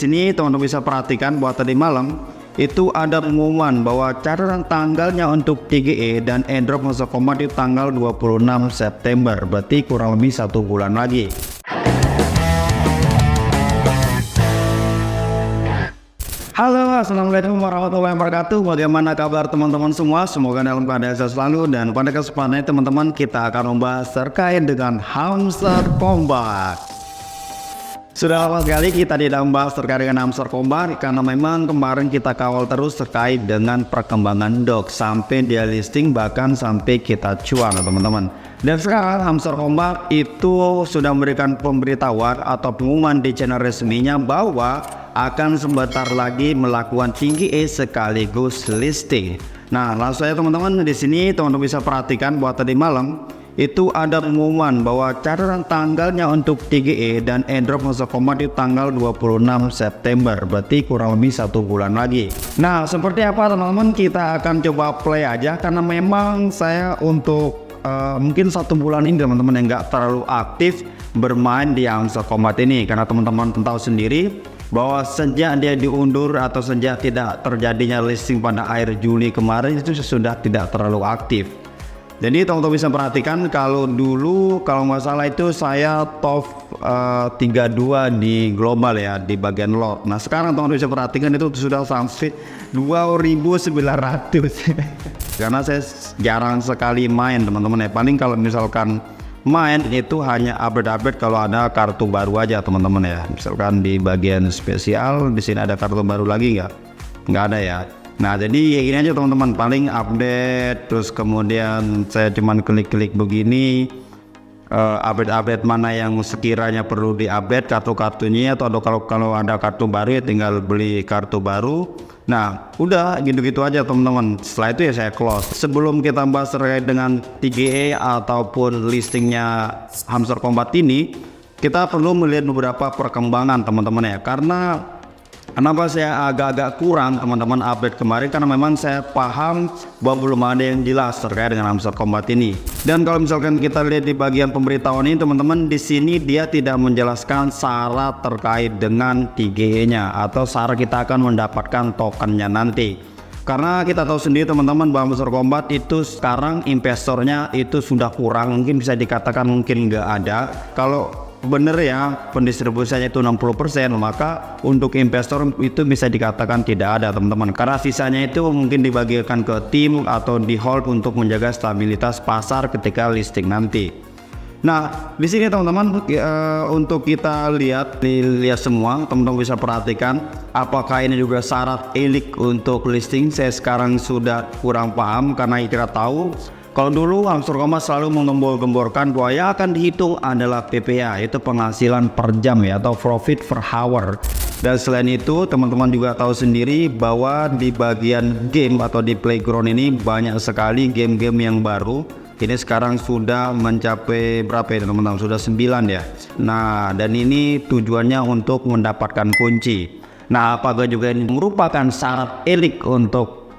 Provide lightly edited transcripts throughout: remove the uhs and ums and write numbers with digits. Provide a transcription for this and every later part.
Sini teman-teman bisa perhatikan bahwa tadi malam itu ada pengumuman bahwa catatan tanggalnya untuk TGE dan airdrop Hamster Kombat itu tanggal 26 September, berarti kurang lebih 1 bulan lagi. Halo, assalamualaikum warahmatullahi wabarakatuh. Bagaimana kabar teman-teman semua? Semoga dalam keadaan sehat selalu. Dan pada kesempatan ini teman-teman, kita akan membahas terkait dengan Hamster Kombat. Sudah lama sekali kita tidak membahas terkait dengan Hamster Kombat, karena memang kemarin kita kawal terus terkait dengan perkembangan dog sampai dia listing, bahkan sampai kita cuan teman-teman. Dan sekarang Hamster Kombat itu sudah memberikan pemberitahuan atau pengumuman di channel resminya bahwa akan sebentar lagi melakukan TGE sekaligus listing. Nah, langsung saja teman-teman, di sini teman-teman bisa perhatikan bahwa tadi malam itu ada pengumuman bahwa catatan tanggalnya untuk TGE dan airdrop Hamster Kombat itu tanggal 26 September, berarti kurang lebih 1 bulan lagi. Nah, seperti apa teman-teman, kita akan coba play aja, karena memang saya untuk mungkin 1 bulan ini teman-teman yang nggak terlalu aktif bermain di Hamster Kombat ini, karena teman-teman tahu sendiri bahwa sejak dia diundur atau sejak tidak terjadinya listing pada akhir Juli kemarin itu sudah tidak terlalu aktif. Jadi teman-teman bisa perhatikan kalau dulu kalau nggak salah itu saya top 32 di global ya, di bagian lot. Nah sekarang teman-teman bisa perhatikan itu sudah sampai 2.900 karena saya jarang sekali main teman-teman ya. Paling kalau misalkan main itu hanya update kalau ada kartu baru aja teman-teman ya. Misalkan di bagian spesial di sini ada kartu baru lagi nggak ada ya. Nah jadi ya gini aja teman-teman, paling update terus kemudian saya cuman klik-klik begini, update mana yang sekiranya perlu diupdate kartu-kartunya, atau kalau ada kartu baru ya tinggal beli kartu baru. Nah udah gitu-gitu aja teman-teman. Setelah itu ya saya close. Sebelum kita bahas terkait dengan TGE ataupun listingnya Hamster Kombat ini, kita perlu melihat beberapa perkembangan teman-teman ya. Kenapa saya agak-agak kurang teman-teman update kemarin, karena memang saya paham bahwa belum ada yang jelas terkait dengan Hamster Kombat ini. Dan kalau misalkan kita lihat di bagian pemberitahuan ini teman-teman, di sini dia tidak menjelaskan syarat terkait dengan TGE-nya atau syarat kita akan mendapatkan tokennya nanti. Karena kita tahu sendiri teman-teman bahwa Hamster Kombat itu sekarang investornya itu sudah kurang, mungkin bisa dikatakan mungkin nggak ada. Kalau bener ya pendistribusinya itu 60%, maka untuk investor itu bisa dikatakan tidak ada teman-teman, karena sisanya itu mungkin dibagikan ke tim atau di hold untuk menjaga stabilitas pasar ketika listing nanti. Nah di sini teman-teman untuk kita lihat semua, teman-teman bisa perhatikan apakah ini juga syarat elik untuk listing. Saya sekarang sudah kurang paham, karena kita tahu kalau dulu Hamster Kombat selalu menggembor-gemborkan bahwa yang akan dihitung adalah PPA, itu penghasilan per jam ya, atau profit per hour. Dan selain itu teman-teman juga tahu sendiri bahwa di bagian game atau di playground ini banyak sekali game-game yang baru. Ini sekarang sudah mencapai berapa ya teman-teman? Sudah 9 ya. Nah dan ini tujuannya untuk mendapatkan kunci. Nah apakah juga ini merupakan syarat elik untuk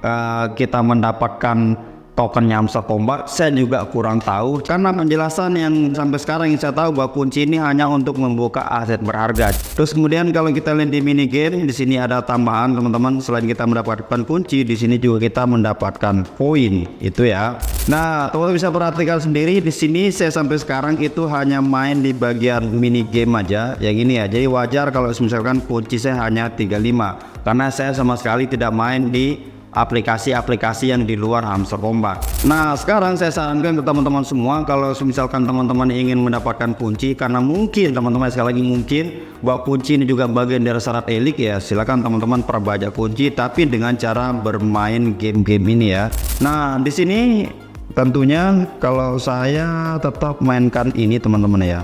kita mendapatkan tokennya Hamster Kombat? Saya juga kurang tahu, karena penjelasan yang sampai sekarang yang saya tahu bahwa kunci ini hanya untuk membuka aset berharga. Terus kemudian kalau kita lihat di mini game, di sini ada tambahan teman-teman, selain kita mendapatkan kunci, di sini juga kita mendapatkan poin itu ya. Nah teman-teman bisa perhatikan sendiri di sini saya sampai sekarang itu hanya main di bagian mini game aja yang ini ya. Jadi wajar kalau misalkan kunci saya hanya 35, karena saya sama sekali tidak main di aplikasi-aplikasi yang di luar Hamster Kombat. Nah sekarang saya sarankan ke teman-teman semua, kalau misalkan teman-teman ingin mendapatkan kunci, karena mungkin teman-teman sekali lagi mungkin bahwa kunci ini juga bagian dari syarat elik ya, silakan teman-teman perbajak kunci tapi dengan cara bermain game-game ini ya. Nah di sini tentunya kalau saya tetap mainkan ini teman-teman ya.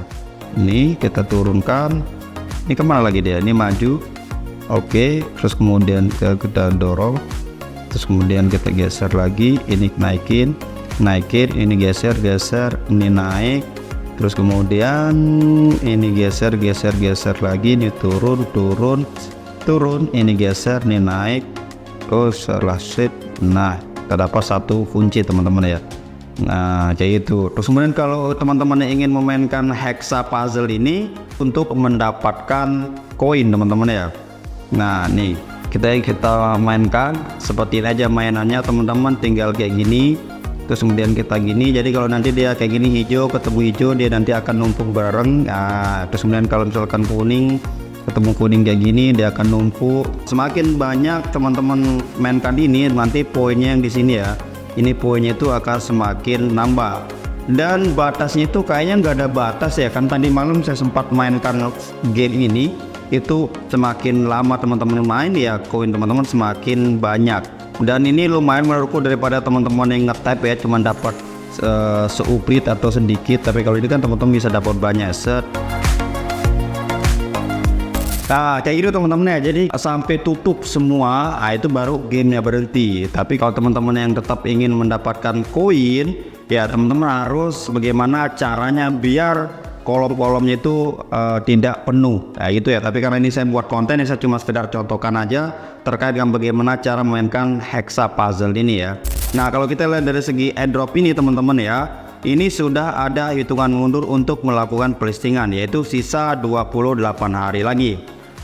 Ini kita turunkan, ini kemana lagi dia, ini maju, oke, terus kemudian kita dorong, terus kemudian kita geser lagi, ini naikin, ini geser, ini naik, terus kemudian ini geser lagi, ini turun, ini geser, ini naik, terus setelah shift, nah terdapat satu kunci teman-teman ya. Nah kayak itu. Terus kemudian kalau teman-teman ingin memainkan hexa puzzle ini untuk mendapatkan koin teman-teman ya, Nah nih kita mainkan seperti ini aja mainannya teman-teman, tinggal kayak gini terus kemudian kita gini. Jadi kalau nanti dia kayak gini hijau ketemu hijau, dia nanti akan numpuk bareng. Nah terus kemudian kalau misalkan kuning ketemu kuning kayak gini, dia akan numpuk. Semakin banyak teman-teman mainkan ini, nanti poinnya yang di sini ya, ini poinnya itu akan semakin nambah. Dan batasnya itu kayaknya nggak ada batas ya kan, tadi malam saya sempat mainkan game ini, itu semakin lama teman-teman main ya koin teman-teman semakin banyak. Dan ini lumayan menurutku daripada teman-teman yang nge-type ya cuma dapat seuprit atau sedikit, tapi kalau ini kan teman-teman bisa dapat banyak set. Nah kayak gitu teman-teman ya, jadi sampai tutup semua, nah, itu baru gamenya berhenti. Tapi kalau teman-teman yang tetap ingin mendapatkan koin ya teman-teman harus bagaimana caranya biar kolom-kolomnya itu tidak penuh, nah gitu ya. Tapi karena ini saya buat konten, saya cuma sekedar contohkan aja terkait dengan bagaimana cara memainkan hexa puzzle ini ya. Nah kalau kita lihat dari segi airdrop ini teman-teman ya, ini sudah ada hitungan mundur untuk melakukan listingan, yaitu sisa 28 hari lagi.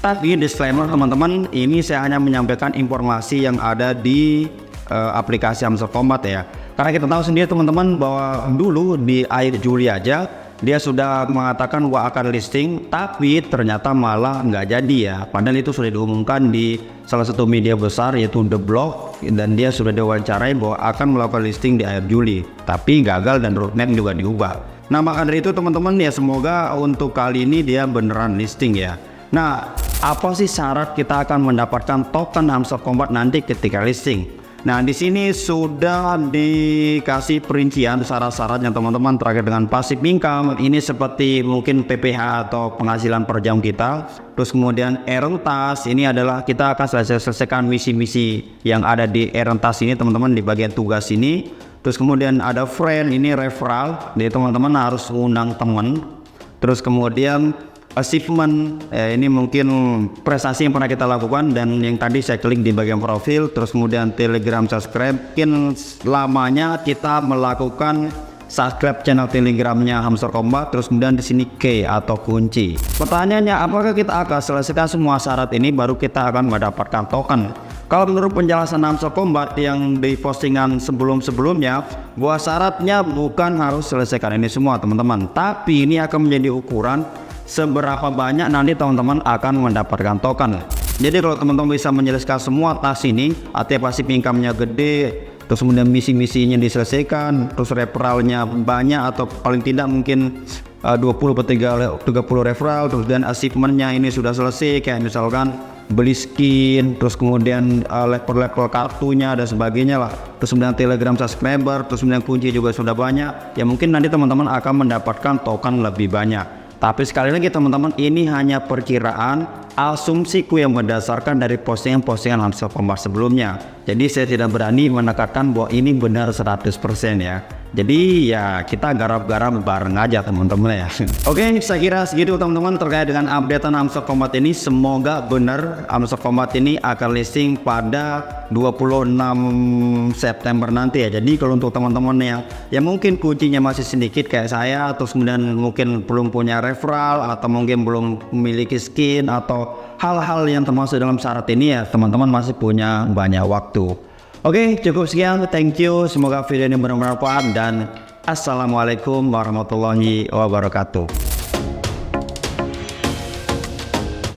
Tapi disclaimer teman-teman, ini saya hanya menyampaikan informasi yang ada di aplikasi Hamster Combat ya. Karena kita tahu sendiri teman-teman bahwa dulu di akhir Juli aja dia sudah mengatakan wah akan listing, tapi ternyata malah nggak jadi ya. Padahal itu sudah diumumkan di salah satu media besar yaitu The Block, dan dia sudah diwawancarai bahwa akan melakukan listing di akhir Juli, tapi gagal dan roadmap juga diubah. Nah maka dari itu teman-teman ya, semoga untuk kali ini dia beneran listing ya. Nah apa sih syarat kita akan mendapatkan token Hamster Combat nanti ketika listing? Nah di sini sudah dikasih perincian syarat-syaratnya teman-teman terkait dengan passive income. Ini seperti mungkin PPH atau penghasilan per jam kita. Terus kemudian Erentas, ini adalah kita akan selesaikan misi-misi yang ada di Erentas ini teman-teman, di bagian tugas ini. Terus kemudian ada friend, ini referral, jadi teman-teman harus undang teman. Terus kemudian achievement, ini mungkin prestasi yang pernah kita lakukan dan yang tadi saya klik di bagian profil. Terus kemudian Telegram subscribe, mungkin lamanya kita melakukan subscribe channel Telegramnya Hamster Combat. Terus kemudian di sini key atau kunci. Pertanyaannya, apakah kita akan selesaikan semua syarat ini baru kita akan mendapatkan token? Kalau menurut penjelasan Hamster Combat yang di postingan sebelum-sebelumnya, bahwa syaratnya bukan harus selesaikan ini semua teman-teman, tapi ini akan menjadi ukuran seberapa banyak nanti teman-teman akan mendapatkan token. Jadi kalau teman-teman bisa menyelesaikan semua task ini, artinya passive income-nya gede, terus kemudian misi-misinya diselesaikan, terus referralnya banyak atau paling tidak mungkin 20-30 referral, terus dan achievement-nya ini sudah selesai, kayak misalkan beli skin, terus kemudian level-level kartunya dan sebagainya lah, terus kemudian Telegram subscriber, terus kemudian kunci juga sudah banyak, ya mungkin nanti teman-teman akan mendapatkan token lebih banyak. Tapi sekali lagi teman-teman, ini hanya perkiraan, asumsiku yang berdasarkan dari postingan-postingan Hamster Combat sebelumnya. Jadi saya tidak berani menekankan bahwa ini benar 100% ya. Jadi ya kita garap-garap bareng aja teman-teman ya. Oke, saya kira segitu teman-teman terkait dengan updatean Hamster Combat ini. Semoga benar Hamster Combat ini akan listing pada 26 September nanti ya. Jadi kalau untuk teman-teman yang mungkin kuncinya masih sedikit kayak saya, terus kemudian mungkin belum punya referral atau mungkin belum memiliki skin atau hal-hal yang termasuk dalam syarat ini ya, teman-teman masih punya banyak waktu. Oke, cukup sekian, thank you, semoga video ini bermanfaat dan assalamualaikum warahmatullahi wabarakatuh.